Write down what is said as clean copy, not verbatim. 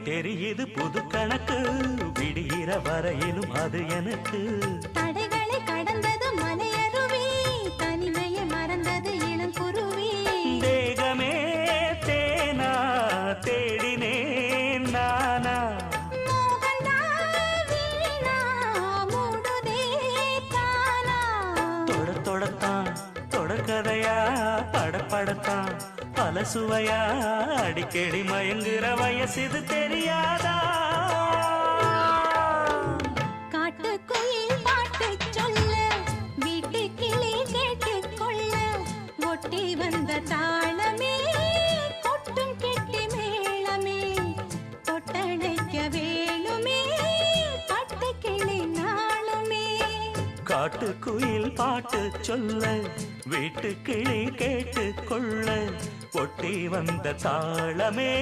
தெரியுது புது கணக்கு விடுகிற வரையிலும் அது எனக்கு தடைகளை கடந்தது மலையருவி தனிமையை மறந்தது இளங்குருவி தேகமே தேனா தேடினேன் நானா மோகந்தா வீணா மூடுதே தானா தொடத்தான் தொடர்கதையா படப்படத்தான் பல சுவையா அடிக்கடி மயங்குற வயசிது தெரியாதா காட்டுக்குயில் பாட்டு சொல்ல வீட்டு கிளி கேட்டுக்கொள்ள ஒட்டி வந்த தாளமே கொட்டும் கெட்டி மேளமே தொட்டணைக்க வேணுமே பட்டு கிளி நாளுமே காட்டுக்குயில் பாட்டு சொல்ல வீட்டு கிளி கேட்டு கொள்ள ஒட்டி வந்த தாளமே